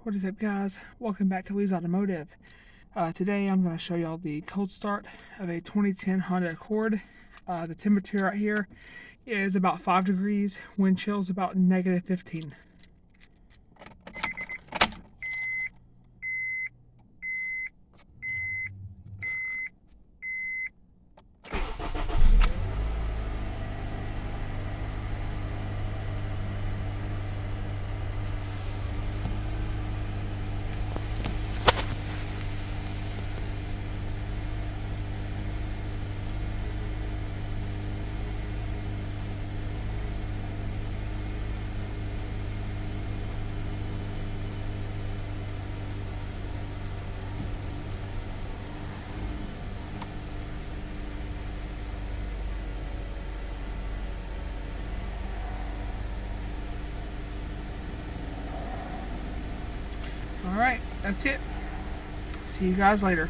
What is up, guys? Welcome back to Lee's Automotive. Today I'm going to show y'all the cold start of a 2010 Honda Accord. The temperature right here is about 5 degrees, wind chill is about -15. Alright, that's it. See you guys later.